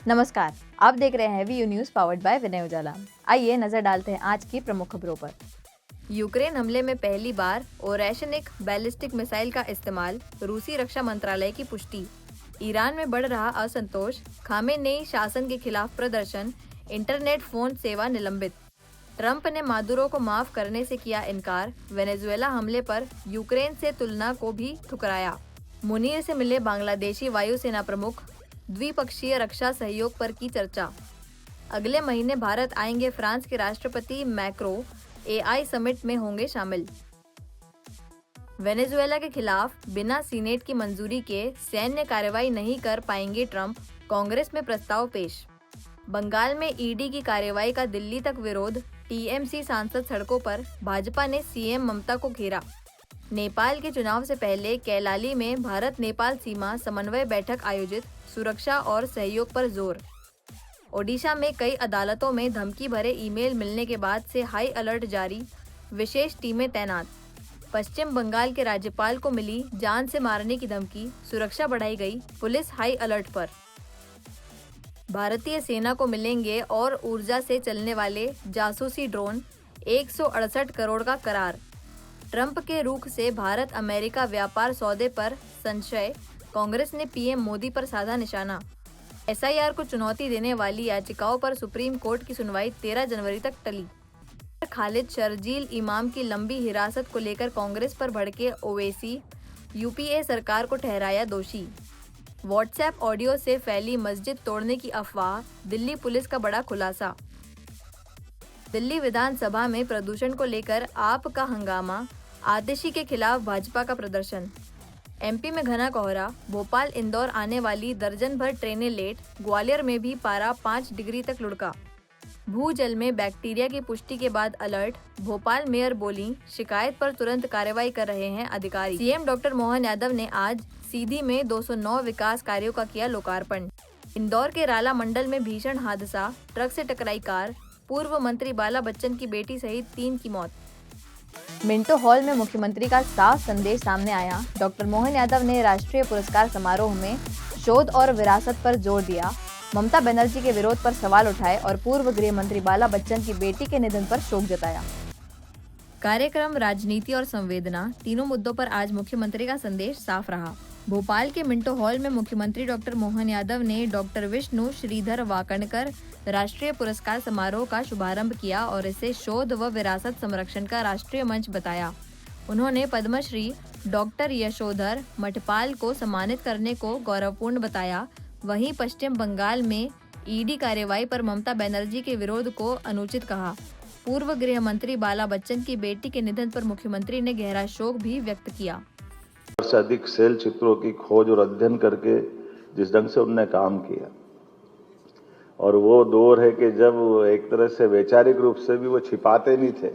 नमस्कार, आप देख रहे हैं वी न्यूज पावर्ड बाय विनय उजाला। आइए नजर डालते हैं आज की प्रमुख खबरों पर। यूक्रेन हमले में पहली बार ओरेशनिक बैलिस्टिक मिसाइल का इस्तेमाल, रूसी रक्षा मंत्रालय की पुष्टि। ईरान में बढ़ रहा असंतोष, खामेनेई शासन के खिलाफ प्रदर्शन, इंटरनेट फोन सेवा निलंबित। ट्रंप ने मादुरो को माफ करने से किया इनकार, वेनेजुएला हमले पर यूक्रेन से तुलना को भी ठुकराया। मुनीर से मिले बांग्लादेशी वायुसेना प्रमुख, द्विपक्षीय रक्षा सहयोग पर की चर्चा। अगले महीने भारत आएंगे फ्रांस के राष्ट्रपति मैक्रो, AI समिट में होंगे शामिल। वेनेजुएला के खिलाफ बिना सीनेट की मंजूरी के सैन्य कार्रवाई नहीं कर पाएंगे ट्रंप, कांग्रेस में प्रस्ताव पेश। बंगाल में ED की कार्रवाई का दिल्ली तक विरोध, TMC सांसद सड़कों पर, भाजपा ने CM ममता को घेरा। नेपाल के चुनाव से पहले कैलाली में भारत नेपाल सीमा समन्वय बैठक आयोजित, सुरक्षा और सहयोग पर जोर। ओडिशा में कई अदालतों में धमकी भरे ईमेल मिलने के बाद से हाई अलर्ट जारी, विशेष टीमें तैनात। पश्चिम बंगाल के राज्यपाल को मिली जान से मारने की धमकी, सुरक्षा बढ़ाई गई, पुलिस हाई अलर्ट पर। भारतीय सेना को मिलेंगे और ऊर्जा से चलने वाले जासूसी ड्रोन, 168 करोड़ का करार। ट्रंप के रुख से भारत अमेरिका व्यापार सौदे पर संशय, कांग्रेस ने PM मोदी पर साधा निशाना। SIR को चुनौती देने वाली याचिकाओं पर सुप्रीम कोर्ट की सुनवाई 13 जनवरी तक टली। खालिद शर्जील इमाम की लंबी हिरासत को लेकर कांग्रेस पर भड़के ओवैसी, UPA सरकार को ठहराया दोषी। व्हाट्सएप ऑडियो से फैली मस्जिद तोड़ने की अफवाह, दिल्ली पुलिस का बड़ा खुलासा। दिल्ली विधानसभा में प्रदूषण को लेकर आप का हंगामा, आतिशी के खिलाफ भाजपा का प्रदर्शन। MP में घना कोहरा, भोपाल इंदौर आने वाली दर्जन भर ट्रेनें लेट, ग्वालियर में भी पारा 5 डिग्री तक लुढ़का। भूजल में बैक्टीरिया की पुष्टि के बाद अलर्ट, भोपाल मेयर बोली, शिकायत पर तुरंत कार्रवाई कर रहे हैं अधिकारी। CM डॉक्टर मोहन यादव ने आज सीधी में 209 विकास कार्यों का किया लोकार्पण। इंदौर के राला मंडल में भीषण हादसा, ट्रक से टकराई कार, पूर्व मंत्री बाला बच्चन की बेटी सहित 3 की मौत। मिंटो हॉल में मुख्यमंत्री का साफ संदेश सामने आया। डॉक्टर मोहन यादव ने राष्ट्रीय पुरस्कार समारोह में शोध और विरासत पर जोर दिया, ममता बनर्जी के विरोध पर सवाल उठाए और पूर्व गृह मंत्री बाला बच्चन की बेटी के निधन पर शोक जताया। कार्यक्रम, राजनीति और संवेदना, तीनों मुद्दों पर आज मुख्यमंत्री का संदेश साफ रहा। भोपाल के मिंटो हॉल में मुख्यमंत्री डॉक्टर मोहन यादव ने डॉक्टर विष्णु श्रीधर वाकणकर राष्ट्रीय पुरस्कार समारोह का शुभारंभ किया और इसे शोध व विरासत संरक्षण का राष्ट्रीय मंच बताया। उन्होंने पद्मश्री डॉक्टर यशोधर मठपाल को सम्मानित करने को गौरवपूर्ण बताया। वहीं पश्चिम बंगाल में ED कार्रवाई पर ममता बनर्जी के विरोध को अनुचित कहा। पूर्व गृह मंत्री बाला बच्चन की बेटी के निधन पर मुख्यमंत्री ने गहरा शोक भी व्यक्त किया। से अधिक सेल चित्रों की खोज और अध्ययन करके जिस ढंग से उन्होंने काम किया, और वो दौर है कि जब एक तरह से वैचारिक रूप से भी वो छिपाते नहीं थे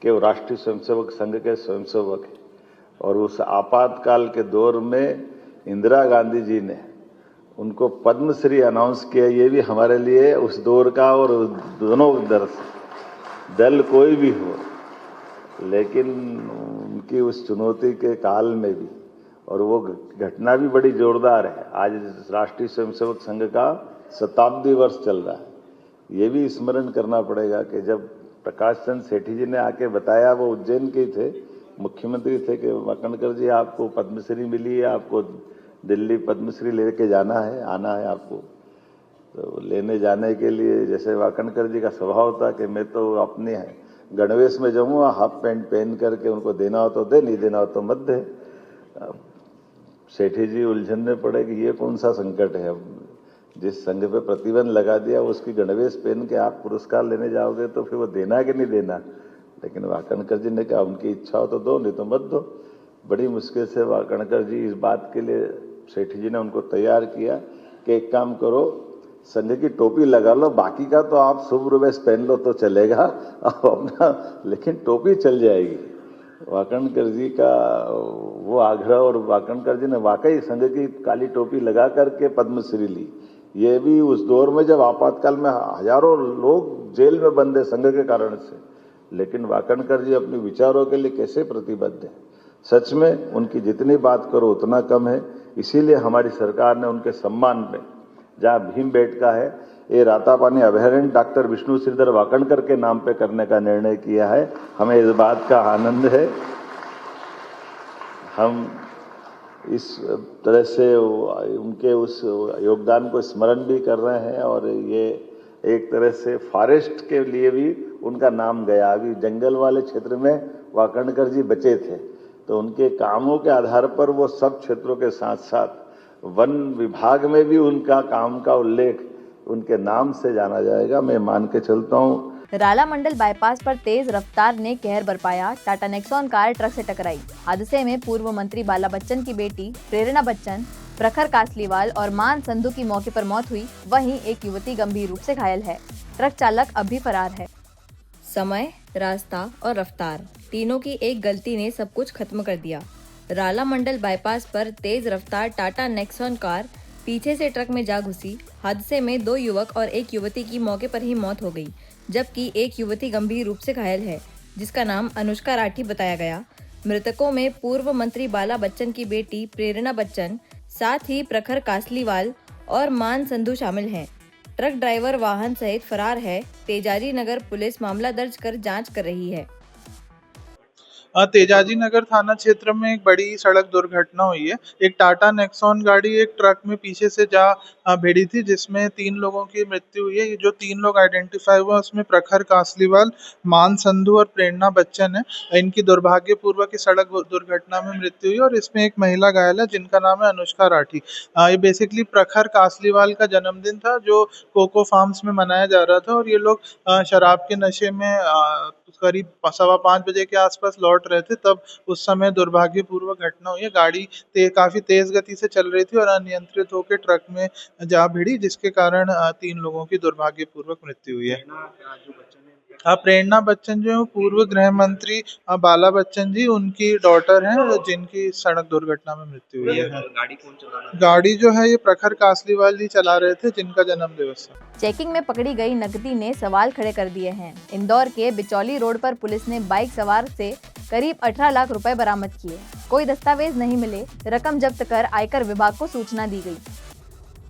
कि वो राष्ट्रीय स्वयंसेवक संघ के स्वयंसेवक है। और उस आपातकाल के दौर में इंदिरा गांधी जी ने उनको पद्मश्री अनाउंस किया। ये भी हमारे लिए उस दौर का, और दोनों दल कोई भी हो, लेकिन उनकी उस चुनौती के काल में भी, और वो घटना भी बड़ी जोरदार है। आज राष्ट्रीय स्वयंसेवक संघ का शताब्दी वर्ष चल रहा है। ये भी स्मरण करना पड़ेगा कि जब प्रकाश चंद्र सेठी जी ने आके बताया, वो उज्जैन के थे, मुख्यमंत्री थे, कि वाकणकर जी आपको पद्मश्री मिली है, आपको दिल्ली पद्मश्री लेके जाना है, आना है आपको। तो लेने जाने के लिए जैसे वाकणकर जी का स्वभाव था कि मैं तो अपने गणवेश में जाऊंगा, हाफ पैंट पहन करके, उनको देना हो तो दे, नहीं देना हो तो मत दे। सेठी जी उलझन में पड़े कि ये कौन सा संकट है। जिस संघ पे प्रतिबंध लगा दिया, उसकी गणवेश पहन के आप पुरस्कार लेने जाओगे तो फिर वो देना कि नहीं देना। लेकिन वाकणकर जी ने कहा उनकी इच्छा हो तो दो, नहीं तो मत दो। बड़ी मुश्किल से वाकणकर जी इस बात के लिए सेठी जी ने उनको तैयार किया कि एक काम करो, संघ की टोपी लगा लो, बाकी का तो आप शुभ वेश पहन लो तो चलेगा अपना, लेकिन टोपी चल जाएगी। वाकणकर जी का वो आग्रह, और वाकणकर जी ने वाकई संघ की काली टोपी लगा करके पद्मश्री ली। ये भी उस दौर में जब आपातकाल में हजारों लोग जेल में बंद है संघ के कारण से, लेकिन वाकणकर जी अपने विचारों के लिए कैसे प्रतिबद्ध है। सच में उनकी जितनी बात करो उतना कम है। इसीलिए हमारी सरकार ने उनके सम्मान में जहाँ भीमबेटका है, ये रातापानी अभयारण्य डॉक्टर विष्णु श्रीधर वाकणकर के नाम पे करने का निर्णय किया है। हमें इस बात का आनंद है। हम इस तरह से उनके उस योगदान को स्मरण भी कर रहे हैं और ये एक तरह से फॉरेस्ट के लिए भी उनका नाम गया। अभी जंगल वाले क्षेत्र में वाकणकर जी बचे थे, तो उनके कामों के आधार पर वो सब क्षेत्रों के साथ साथ वन विभाग में भी उनका काम का उल्लेख उनके नाम से जाना जाएगा। मैं मान के चलता हूँ। राला मंडल बाईपास पर तेज रफ्तार ने कहर बरपाया। टाटा नेक्सॉन कार ट्रक से टकराई। हादसे में पूर्व मंत्री बाला बच्चन की बेटी प्रेरणा बच्चन, प्रखर कासलीवाल और मान संधू की मौके पर मौत हुई। वहीं एक युवती गंभीर रूप से घायल है। ट्रक चालक अब भी फरार है। समय, रास्ता और रफ्तार तीनों की एक गलती ने सब कुछ खत्म कर दिया। राला मंडल बाईपास पर तेज रफ्तार टाटा नेक्सॉन कार पीछे से ट्रक में जा घुसी। हादसे में 2 युवक और एक युवती की मौके पर ही मौत हो गई, जबकि एक युवती गंभीर रूप से घायल है, जिसका नाम अनुष्का राठी बताया गया। मृतकों में पूर्व मंत्री बाला बच्चन की बेटी प्रेरणा बच्चन, साथ ही प्रखर कासलीवाल और मान संधू शामिल हैं। ट्रक ड्राइवर वाहन सहित फरार है। तेजाजी नगर पुलिस मामला दर्ज कर जांच कर रही है। तेजाजी नगर थाना क्षेत्र में एक बड़ी सड़क दुर्घटना हुई है। एक टाटा नेक्सॉन गाड़ी एक ट्रक में पीछे से जा भिड़ी थी, जिसमें 3 लोगों की मृत्यु हुई है। ये जो 3 लोग आइडेंटिफाई हुआ उसमें प्रखर कासलीवाल, मान संधू और प्रेरणा बच्चन है। इनकी दुर्भाग्यपूर्वक सड़क दुर्घटना में मृत्यु हुई और इसमें एक महिला घायल है जिनका नाम है अनुष्का राठी। ये बेसिकली प्रखर कासलीवाल का जन्मदिन था जो कोको फार्म्स में मनाया जा रहा था और ये लोग शराब के नशे में करीब 5:15 बजे के आसपास लौट रहे थे। तब उस समय दुर्भाग्यपूर्वक घटना हुई है। गाड़ी काफी तेज गति से चल रही थी और अनियंत्रित होकर ट्रक में जा भिड़ी, जिसके कारण 3 लोगों की दुर्भाग्यपूर्वक मृत्यु हुई है। प्रेरणा बच्चन जो है पूर्व गृह मंत्री बाला बच्चन जी उनकी डॉटर हैं, जिनकी सड़क दुर्घटना में मृत्यु हुई है। गाड़ी कौन चला रहा था? गाड़ी जो है ये प्रखर कासलीवाल जी चला रहे थे, जिनका जन्म दिवस है। चेकिंग में पकड़ी गई नकदी ने सवाल खड़े कर दिए हैं। इंदौर के बिचौली रोड पर पुलिस ने बाइक सवार से करीब 18 लाख रुपए बरामद किए। कोई दस्तावेज नहीं मिले। रकम जब्त कर आयकर विभाग को सूचना दी गई।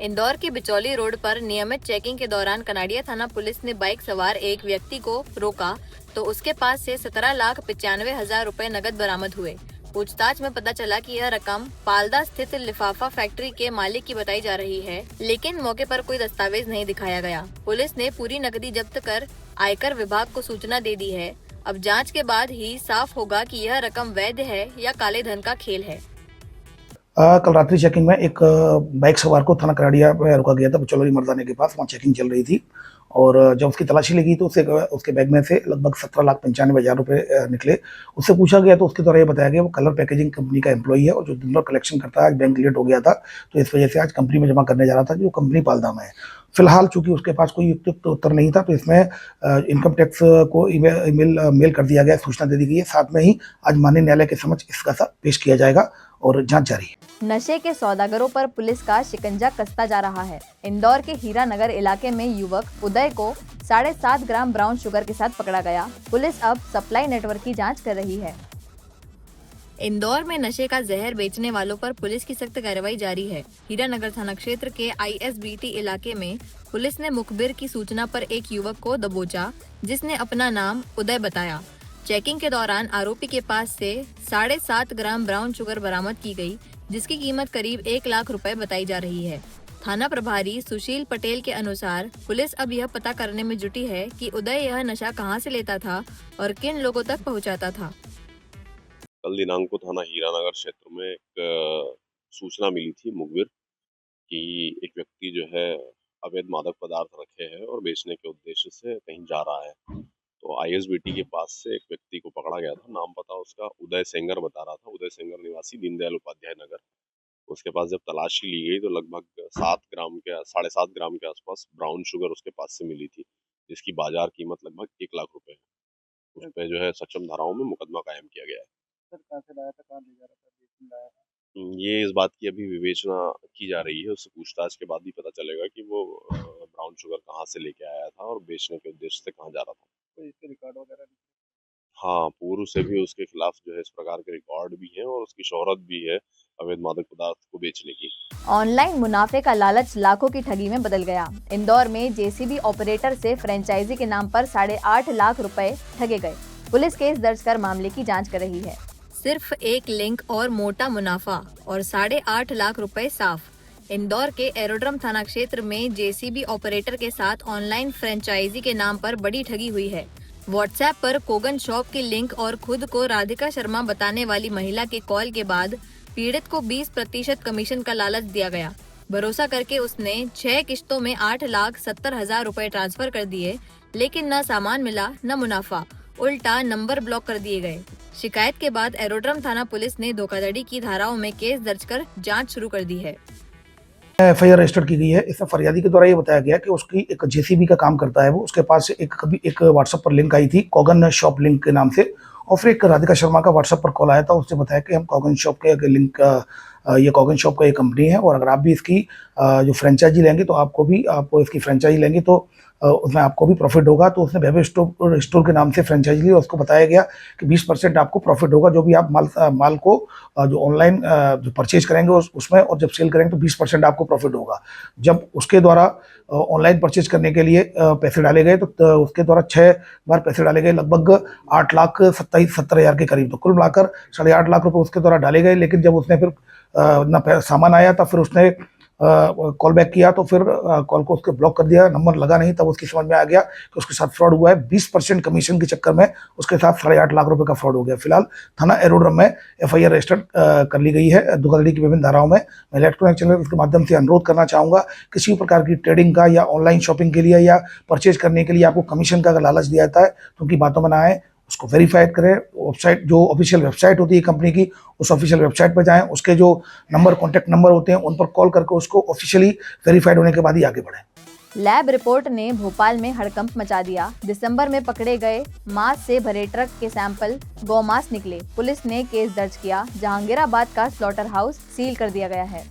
इंदौर के बिचौली रोड पर नियमित चेकिंग के दौरान कनाडिया थाना पुलिस ने बाइक सवार एक व्यक्ति को रोका तो उसके पास से 17,95,000 रुपए नकद बरामद हुए। पूछताछ में पता चला कि यह रकम पालदा स्थित लिफाफा फैक्ट्री के मालिक की बताई जा रही है, लेकिन मौके पर कोई दस्तावेज नहीं दिखाया गया। पुलिस ने पूरी नकदी जब्त कर आयकर विभाग को सूचना दे दी है। अब जांच के बाद ही साफ होगा कि यह रकम वैध है या काले धन का खेल है। कल रात्रि चेकिंग में एक बाइक सवार को थाना कराड़िया में रोका गया था, बिचौली मर्दाने के पास। वहाँ चेकिंग चल रही थी और जब उसकी तलाशी लगी तो उसके बैग में से लगभग 17,95,000 रुपए निकले। उससे पूछा गया तो उसके द्वारा ये बताया गया वो कलर पैकेजिंग कंपनी का एम्प्लॉई है और जो दिन भर कलेक्शन करता है। आज बैंक लेट हो गया था तो इस वजह से आज कंपनी में जमा करने जा रहा था, जो कंपनी पालदा में है। फिलहाल चूंकि उसके पास कोई उपयुक्त उत्तर नहीं था तो इसमें इनकम टैक्स को मेल कर दिया गया, सूचना दे दी गई है। साथ में ही आज माननीय न्यायालय के समक्ष इसका पेश किया जाएगा और जांच जारी है। नशे के सौदागरों पर पुलिस का शिकंजा कसता जा रहा है। इंदौर के हीरा नगर इलाके में युवक उदय को 7.5 ग्राम ब्राउन शुगर के साथ पकड़ा गया। पुलिस अब सप्लाई नेटवर्क की जांच कर रही है। इंदौर में नशे का जहर बेचने वालों पर पुलिस की सख्त कार्रवाई जारी है। हीरानगर थाना क्षेत्र के ISBT इलाके में पुलिस ने मुखबिर की सूचना पर एक युवक को दबोचा, जिसने अपना नाम उदय बताया। चेकिंग के दौरान आरोपी के पास से 7.5 ग्राम ब्राउन शुगर बरामद की गई, जिसकी कीमत करीब 1 लाख रुपए बताई जा रही है। थाना प्रभारी सुशील पटेल के अनुसार पुलिस अब यह पता करने में जुटी है कि उदय यह नशा कहां से लेता था और किन लोगों तक पहुंचाता था। कल दिनांक को थाना हीरानगर क्षेत्र में एक सूचना मिली थी मुखबिर कि एक व्यक्ति जो है अवैध मादक पदार्थ रखे हैं और बेचने के उद्देश्य से कहीं जा रहा है। तो ISBT के पास से एक व्यक्ति को पकड़ा गया था। नाम पता उसका उदय सेंगर बता रहा था, उदय सेंगर निवासी दीनदयाल उपाध्याय नगर। उसके पास जब तलाशी ली गई तो लगभग 7.5 ग्राम के आसपास ब्राउन शुगर उसके पास से मिली थी, जिसकी बाजार कीमत लगभग 1 लाख रुपए है। उस पर जो है सक्षम धाराओं में मुकदमा कायम किया गया है। सर कहाँ से लाया था, कहाँ ले जा रहा था, बेचने लाया था? ये इस बात की अभी विवेचना की जा रही है। उससे पूछताछ के बाद ही पता चलेगा कि वो ब्राउन शुगर कहाँ से लेके आया था और बेचने के उद्देश्य से कहाँ जा रहा था। कोई इसके रिकॉर्ड वगैरह? हाँ, पूर्व से भी उसके खिलाफ जो है इस प्रकार के रिकॉर्ड भी हैं और उसकी शोहरत भी है। अवैध मादक पदार्थ को बेचने की। ऑनलाइन मुनाफे का लालच लाखों की ठगी में बदल गया। इंदौर में जेसीबी ऑपरेटर से फ्रेंचाइजी के नाम पर 8.5 लाख रुपए ठगे गए। पुलिस केस दर्ज कर मामले की जांच कर रही है। सिर्फ एक लिंक और मोटा मुनाफा और 8.5 लाख रुपए साफ। इंदौर के एरोड्रम थाना क्षेत्र में जेसीबी ऑपरेटर के साथ ऑनलाइन फ्रेंचाइजी के नाम पर बड़ी ठगी हुई है। व्हाट्सएप पर कोगन शॉप की लिंक और खुद को राधिका शर्मा बताने वाली महिला के कॉल के बाद पीड़ित को 20% कमीशन का लालच दिया गया। भरोसा करके उसने 6 किश्तों में 8,70,000 रुपए ट्रांसफर कर दिए, लेकिन न सामान मिला न मुनाफा, उल्टा नंबर ब्लॉक कर दिए गए। शिकायत के बाद एरोड्रम थाना पुलिस ने धोखाधड़ी की धाराओं में केस दर्ज कर जांच शुरू कर दी है। एफआईआर रजिस्टर की गई है। इसमें फरियादी के द्वारा ये बताया गया कि उसकी एक जेसीबी का काम करता है वो, उसके पास कभी एक व्हाट्सएप पर लिंक आई थी कोगन शॉप लिंक के नाम से, और फिर एक राधिका शर्मा का व्हाट्सएप पर कॉल आया था। उसने बताया कि हम कोगन शॉप के लिंक ये कोगन शॉप का एक कंपनी है और अगर आप भी इसकी जो फ्रेंचाइजी लेंगे तो आप इसकी फ्रेंचाइजी लेंगे तो उसमें आपको भी प्रॉफिट होगा। तो उसने वैभव स्टोर के नाम से फ्रेंचाइजी ली और उसको बताया गया कि 20% आपको प्रॉफिट होगा जो भी आप माल को जो ऑनलाइन जो परचेज करेंगे उसमें, और जब सेल करेंगे तो 20% आपको प्रॉफिट होगा। जब उसके द्वारा ऑनलाइन परचेज करने के लिए पैसे डाले गए तो उसके द्वारा 6 बार पैसे डाले गए, लगभग 8,70,000 के करीब। तो कुल मिलाकर 8.5 लाख रुपए उसके द्वारा डाले गए। लेकिन जब उसने फिर सामान आया तब फिर उसने कॉल बैक किया तो फिर कॉल को उसके ब्लॉक कर दिया, नंबर लगा नहीं। तब उसकी समझ में आ गया कि उसके साथ फ्रॉड हुआ है। 20% कमीशन के चक्कर में उसके साथ 8.5 लाख रुपए का फ्रॉड हो गया। फिलहाल थाना एरोड्रम में एफआईआर रजिस्टर कर ली गई है धोखाधड़ी की विभिन्न धाराओं में। मैं इलेक्ट्रॉनिक चैनल के माध्यम से अनुरोध करना चाहूंगा, किसी प्रकार की ट्रेडिंग का या ऑनलाइन शॉपिंग के लिए या परचेज करने के लिए आपको कमीशन का अगर लालच दिया जाता है तो उनकी बातों में ना आए, उसको वेरीफाइड करें। वेबसाइट जो ऑफिशियल वेबसाइट होती है कंपनी की, उस ऑफिशियल वेबसाइट पर जाएं, उसके जो कॉन्टैक्ट नंबर होते हैं उन पर कॉल करके उसको ऑफिशियली वेरीफाइड होने के बाद ही आगे बढ़ें। लैब रिपोर्ट ने भोपाल में हड़कंप मचा दिया। दिसंबर में पकड़े गए मांस से भरे ट्रक के सैंपल गौमांस निकले। पुलिस ने केस दर्ज किया। जहांगीराबाद का स्लॉटर हाउस सील कर दिया गया है।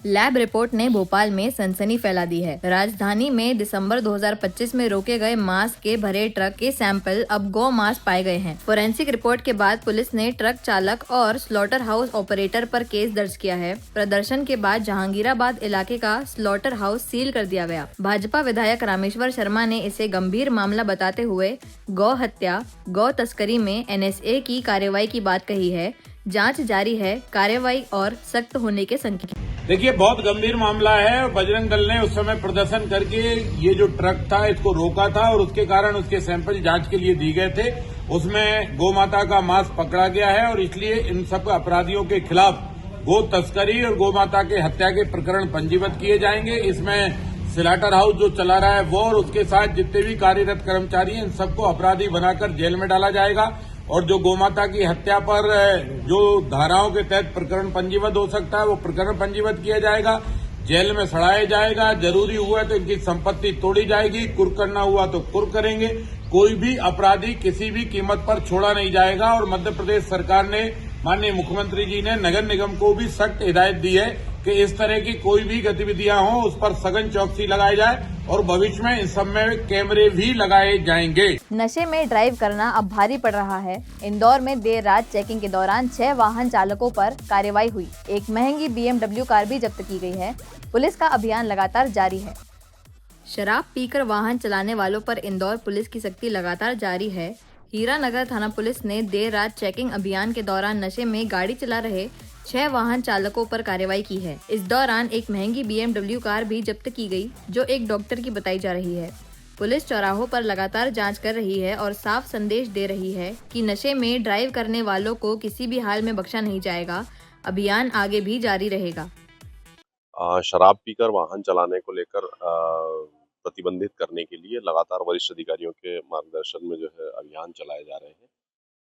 लैब रिपोर्ट ने भोपाल में सनसनी फैला दी है। राजधानी में दिसंबर 2025 में रोके गए मांस के भरे ट्रक के सैंपल अब गौ मांस पाए गए हैं। फोरेंसिक रिपोर्ट के बाद पुलिस ने ट्रक चालक और स्लॉटर हाउस ऑपरेटर पर केस दर्ज किया है। प्रदर्शन के बाद जहांगीराबाद इलाके का स्लॉटर हाउस सील कर दिया गया। भाजपा विधायक रामेश्वर शर्मा ने इसे गंभीर मामला बताते हुए गौ हत्या, गौ तस्करी में एनएसए की कार्रवाई की बात कही है। जांच जारी है, कार्रवाई और सख्त होने के संकेत। देखिए, बहुत गंभीर मामला है। बजरंग दल ने उस समय प्रदर्शन करके ये जो ट्रक था इसको रोका था और उसके कारण उसके सैंपल जांच के लिए दिए गए थे। उसमें गौ माता का मांस पकड़ा गया है और इसलिए इन सब अपराधियों के खिलाफ गो तस्करी और गौ माता के हत्या के प्रकरण पंजीबद्ध किए जाएंगे। इसमें स्लॉटर हाउस जो चला रहा है वो और उसके साथ जितने भी कार्यरत कर्मचारी हैं इन सबको अपराधी बनाकर जेल में डाला जाएगा और जो गोमाता की हत्या पर जो धाराओं के तहत प्रकरण पंजीबद्ध हो सकता है वो प्रकरण पंजीबद्ध किया जाएगा, जेल में सड़ाया जाएगा। जरूरी हुआ तो इनकी संपत्ति तोड़ी जाएगी, कुर्क करना हुआ तो कुर्क करेंगे। कोई भी अपराधी किसी भी कीमत पर छोड़ा नहीं जाएगा। और मध्य प्रदेश सरकार ने, माननीय मुख्यमंत्री जी ने नगर निगम को भी सख्त हिदायत दी है कि इस तरह की कोई भी गतिविधियां हों उस पर सघन चौकसी लगाई जाए और भविष्य में इस सब में कैमरे भी लगाए जाएंगे। नशे में ड्राइव करना अब भारी पड़ रहा है। इंदौर में देर रात चेकिंग के दौरान 6 वाहन चालकों पर कार्रवाई हुई। एक महंगी BMW कार भी जब्त की गई है। पुलिस का अभियान लगातार जारी है। शराब पीकर वाहन चलाने वालों पर इंदौर पुलिस की सख्ती लगातार जारी है। हीरानगर थाना पुलिस ने देर रात चेकिंग अभियान के दौरान नशे में गाड़ी चला रहे 6 वाहन चालकों पर कार्रवाई की है। इस दौरान एक महंगी BMW कार भी जब्त की गई जो एक डॉक्टर की बताई जा रही है। पुलिस चौराहों पर लगातार जांच कर रही है और साफ संदेश दे रही है कि नशे में ड्राइव करने वालों को किसी भी हाल में बख्शा नहीं जाएगा। अभियान आगे भी जारी रहेगा। शराब पीकर वाहन चलाने को लेकर प्रतिबंधित करने के लिए लगातार वरिष्ठ अधिकारियों के मार्गदर्शन में जो है अभियान चलाए जा रहे हैं,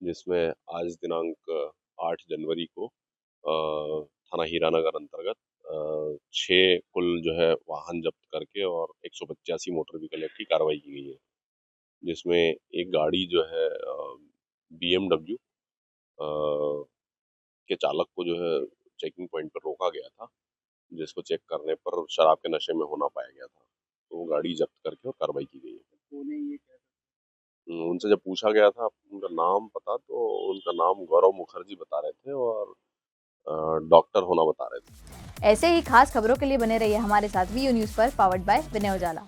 जिसमें आज दिनांक 8 जनवरी को थाना हीरानगर अंतर्गत 6 कुल जो है वाहन जब्त करके और 185 मोटर व्हीकल एक्ट की कार्रवाई की गई है, जिसमें एक गाड़ी जो है BMW के चालक को जो है चेकिंग पॉइंट पर रोका गया था, जिसको चेक करने पर शराब के नशे में होना पाया गया था, तो वो गाड़ी जब्त करके और कार्रवाई की गई है। उनसे जब पूछा गया था उनका नाम पता, तो उनका नाम गौरव मुखर्जी बता रहे थे और डॉक्टर होना बता रहे थे। ऐसे ही खास खबरों के लिए बने रहिए हमारे साथ वीयू न्यूज़ पर, पावर्ड बाय विनय उजाला।